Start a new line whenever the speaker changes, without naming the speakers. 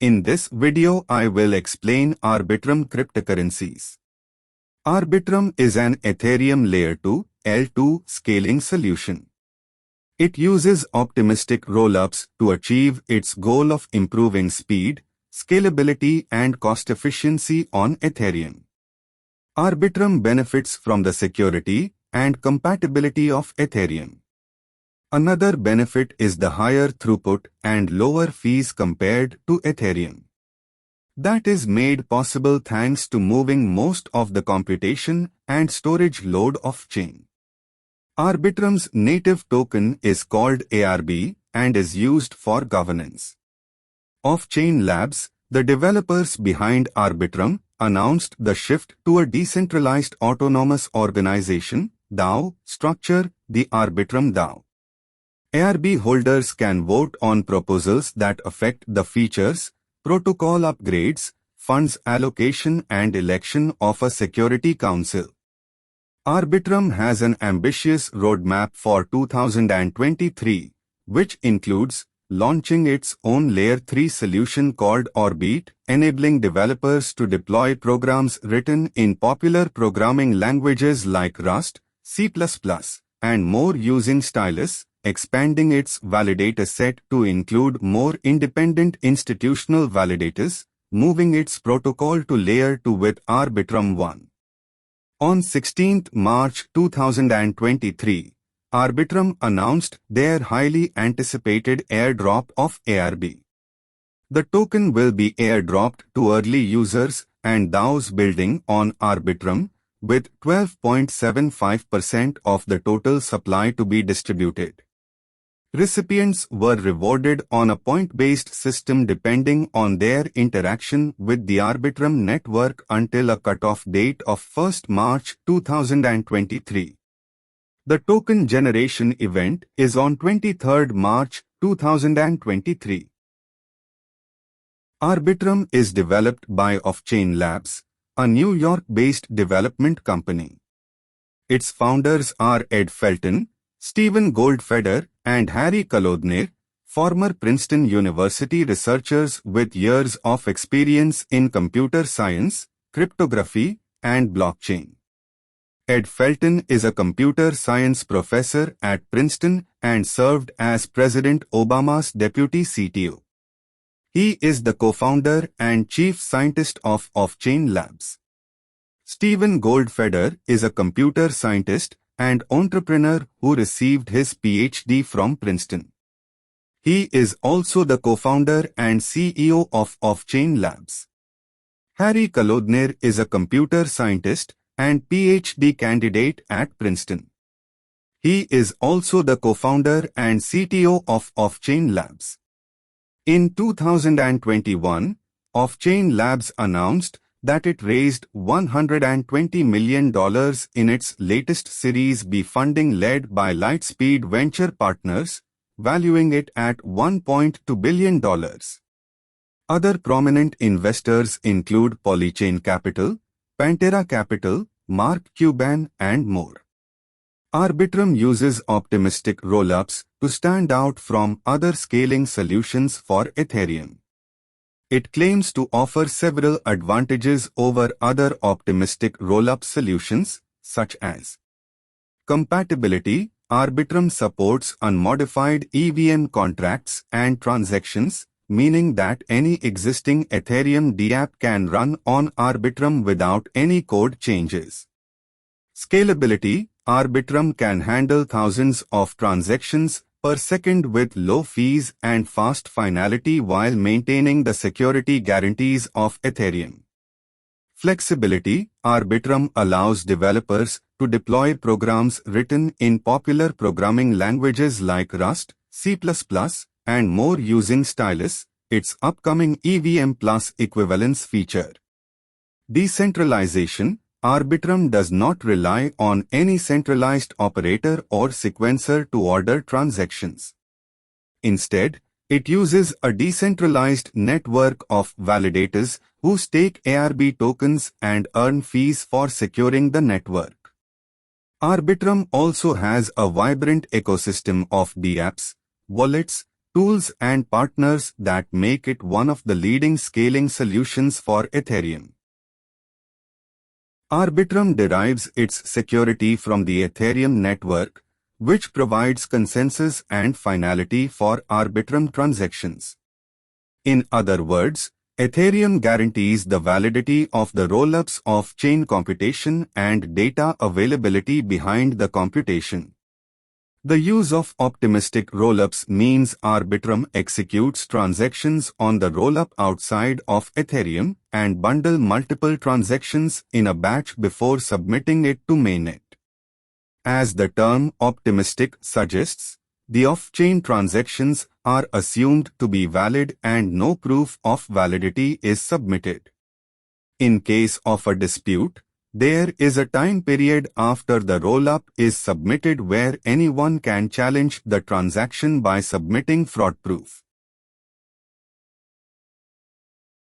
In this video I will explain Arbitrum cryptocurrencies. Arbitrum is an Ethereum Layer 2 L2 scaling solution. It uses optimistic rollups to achieve its goal of improving speed, scalability and cost efficiency on Ethereum. Arbitrum benefits from the security and compatibility of Ethereum. Another benefit is the higher throughput and lower fees compared to Ethereum. That is made possible thanks to moving most of the computation and storage load off-chain. Arbitrum's native token is called ARB and is used for governance. Off-chain Labs, the developers behind Arbitrum, announced the shift to a decentralized autonomous organization (DAO) structure, the Arbitrum DAO. ARB holders can vote on proposals that affect the features, protocol upgrades, funds allocation and election of a security council. Arbitrum has an ambitious roadmap for 2023, which includes launching its own Layer 3 solution called Orbit, enabling developers to deploy programs written in popular programming languages like Rust, C++, and more using stylus, expanding its validator set to include more independent institutional validators, moving its protocol to Layer 2 with Arbitrum 1. On 16 March 2023, Arbitrum announced their highly anticipated airdrop of ARB. The token will be airdropped to early users and DAOs building on Arbitrum, with 12.75% of the total supply to be distributed. Recipients were rewarded on a point-based system depending on their interaction with the Arbitrum network until a cutoff date of 1 March 2023. The token generation event is on 23 March 2023. Arbitrum is developed by Off-Chain Labs, a New York-based development company. Its founders are Ed Felton, Stephen Goldfeder, and Harry Kalodner, former Princeton University researchers with years of experience in computer science, cryptography, and blockchain. Ed Felton is a computer science professor at Princeton and served as President Obama's deputy CTO. He is the co-founder and chief scientist of Off-Chain Labs. Stephen Goldfeder is a computer scientist and entrepreneur who received his PhD from Princeton. He is also the co-founder and CEO of Off-Chain Labs. Harry Kalodner is a computer scientist and PhD candidate at Princeton. He is also the co-founder and CTO of Off-Chain Labs. In 2021, Off-Chain Labs announced that it raised $120 million in its latest Series B funding led by Lightspeed Venture Partners, valuing it at $1.2 billion. Other prominent investors include Polychain Capital, Pantera Capital, Mark Cuban, and more. Arbitrum uses optimistic rollups to stand out from other scaling solutions for Ethereum. It claims to offer several advantages over other optimistic rollup solutions, such as compatibility. Arbitrum supports unmodified EVM contracts and transactions, meaning that any existing Ethereum dApp can run on Arbitrum without any code changes. Scalability. Arbitrum can handle thousands of transactions per second with low fees and fast finality while maintaining the security guarantees of Ethereum. Flexibility. Arbitrum allows developers to deploy programs written in popular programming languages like Rust, C++, and more using stylus, its upcoming EVM plus equivalence feature. Decentralization. Arbitrum does not rely on any centralized operator or sequencer to order transactions. Instead, it uses a decentralized network of validators who stake ARB tokens and earn fees for securing the network. Arbitrum also has a vibrant ecosystem of dApps, wallets, tools and partners that make it one of the leading scaling solutions for Ethereum. Arbitrum derives its security from the Ethereum network, which provides consensus and finality for Arbitrum transactions. In other words, Ethereum guarantees the validity of the rollups of chain computation and data availability behind the computation. The use of optimistic rollups means Arbitrum executes transactions on the rollup outside of Ethereum and bundle multiple transactions in a batch before submitting it to mainnet. As the term optimistic suggests, the off-chain transactions are assumed to be valid and no proof of validity is submitted. In case of a dispute, there is a time period after the rollup is submitted where anyone can challenge the transaction by submitting fraud proof.